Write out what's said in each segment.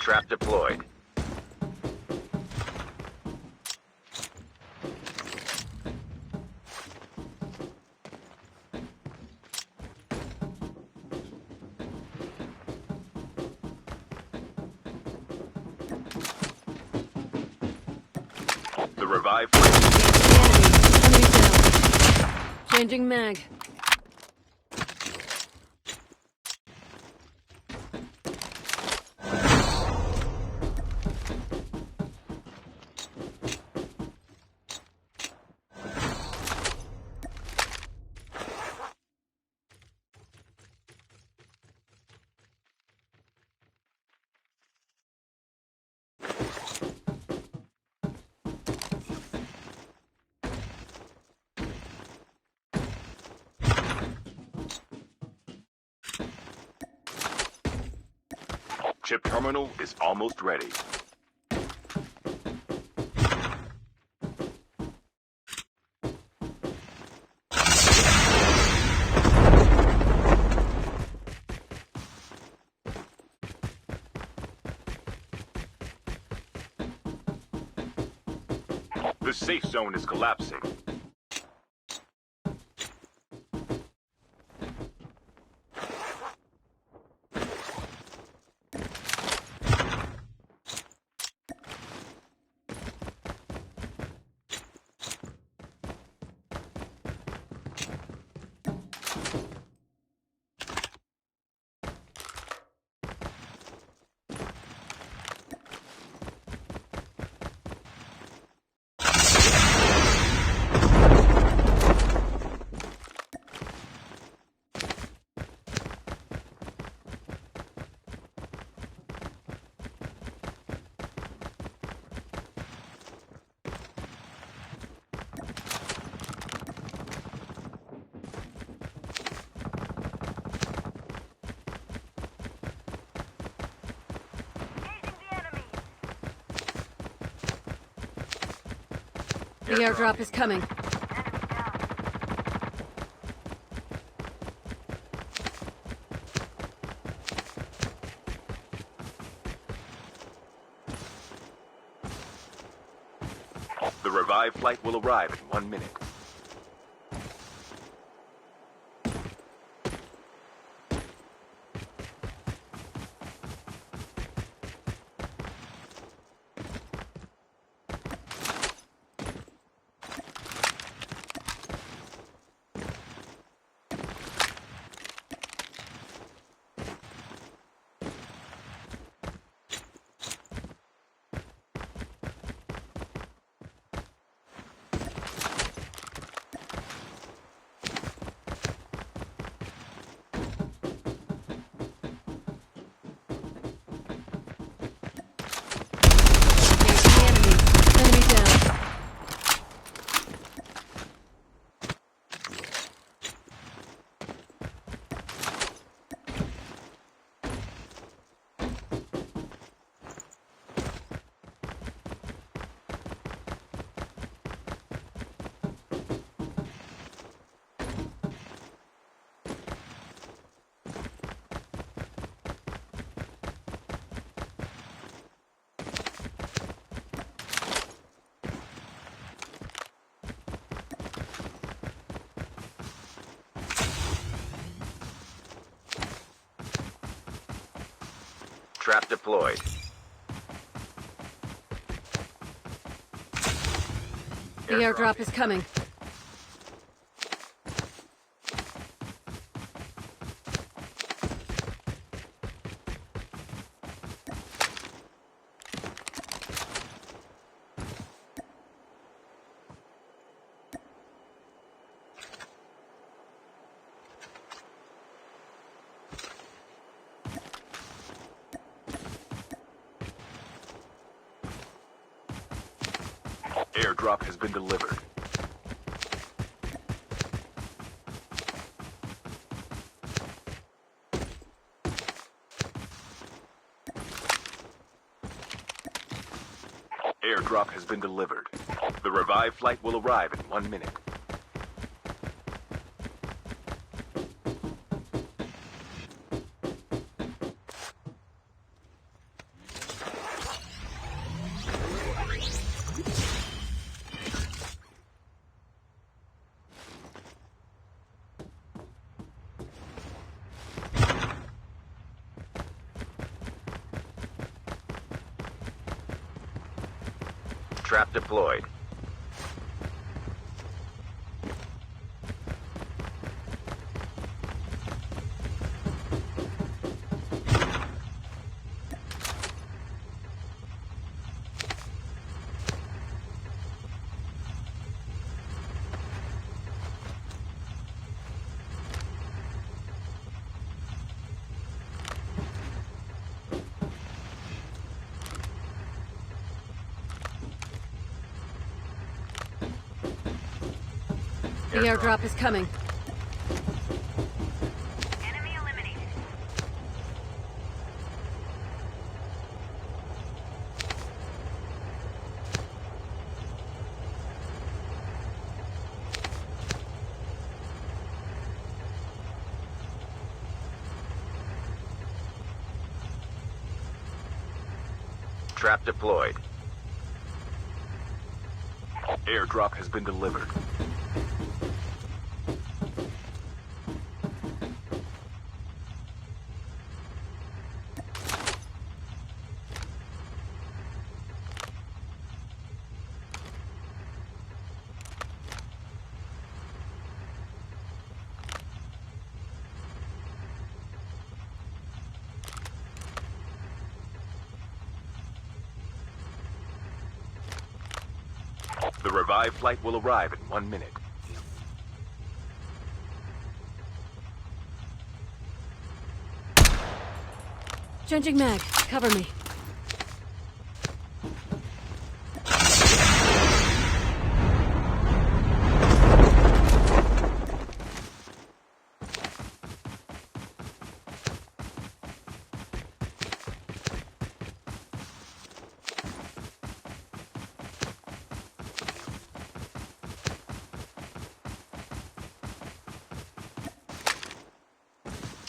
Trap deployed. The revive flight. Enemy down. Changing mag. Chip terminal is almost ready. The safe zone is collapsing. The airdrop is coming. The revive flight will arrive in 1 minute. Enemy down. Trap deployed. The airdrop is coming. Airdrop has been delivered. Airdrop has been delivered. The revive flight will arrive in 1 minute. Trap deployed. The airdrop is coming. Enemy eliminated. Trap deployed. Airdrop has been delivered. The revived flight will arrive in 1 minute. Changing mag. Cover me.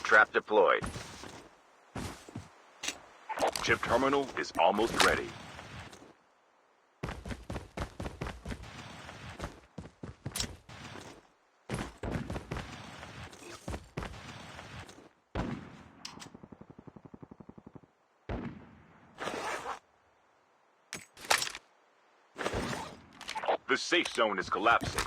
Trap deployed. Chip terminal is almost ready. The safe zone is collapsing.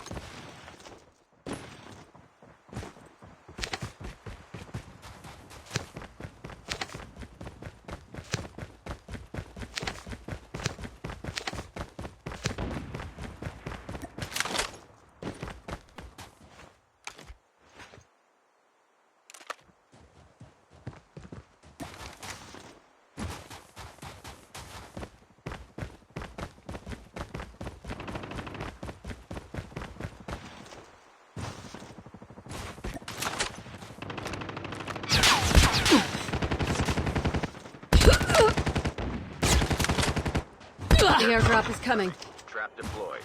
The airdrop is coming. Trap deployed.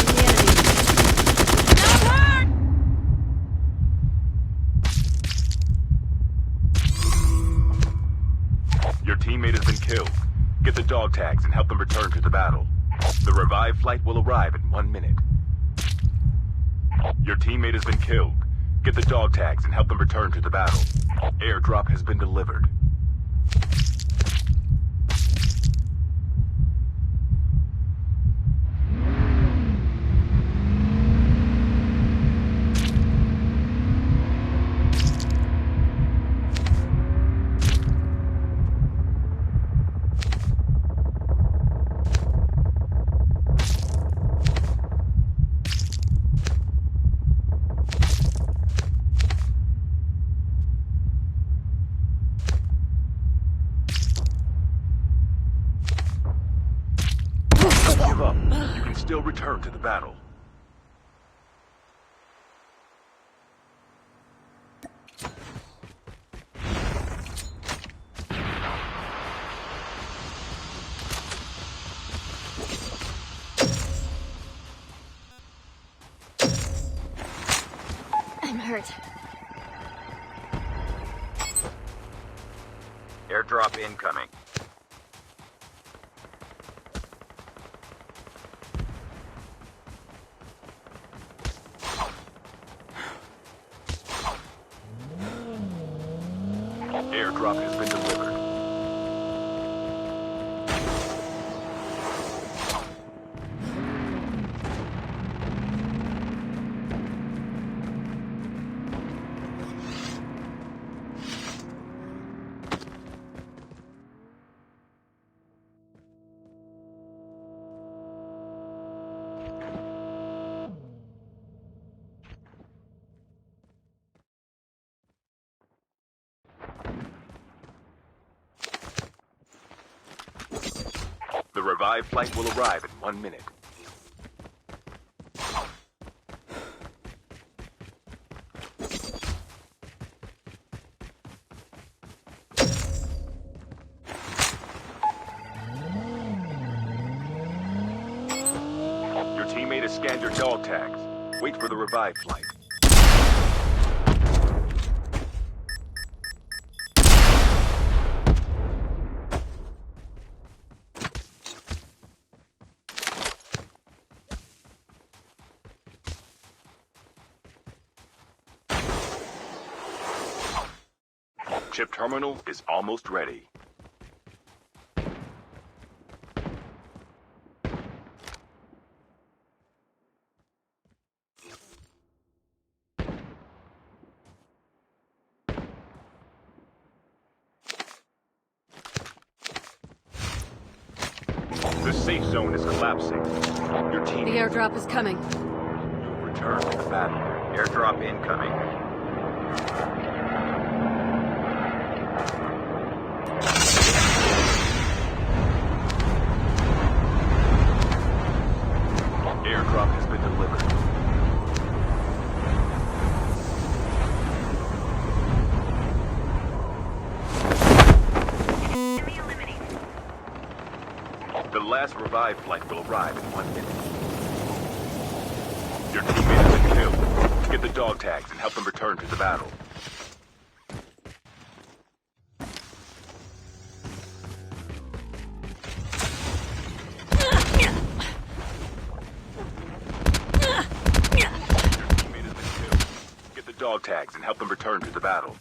Engaging the enemy. Your teammate has been killed. Get the dog tags and help them return to the battle. The revived flight will arrive in 1 minute. Your teammate has been killed. Get the dog tags and help them return to the battle. Airdrop has been delivered. Give up. You can still return to the battle. I'm hurt. Airdrop incoming. Airdrop has been delivered. The revived flight will arrive in 1 minute. Your teammate has scanned your dog tags. Wait for the revived flight. Chip terminal is almost ready. The safe zone is collapsing. Your team The airdrop is coming. You've returned to the battle. Airdrop incoming. Airdrop has been delivered. The last revived flight will arrive in 1 minute. Your teammate has been killed. Get the dog tags and help them return to the battle. Your teammate has been killed. Get the dog tags and help them return to the battle.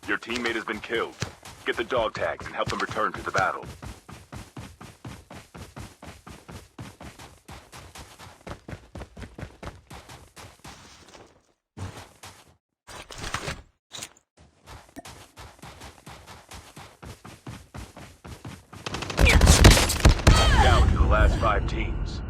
Your teammate has been killed. Get the dog tags and help them return to the battle. Down to the last 5 teams.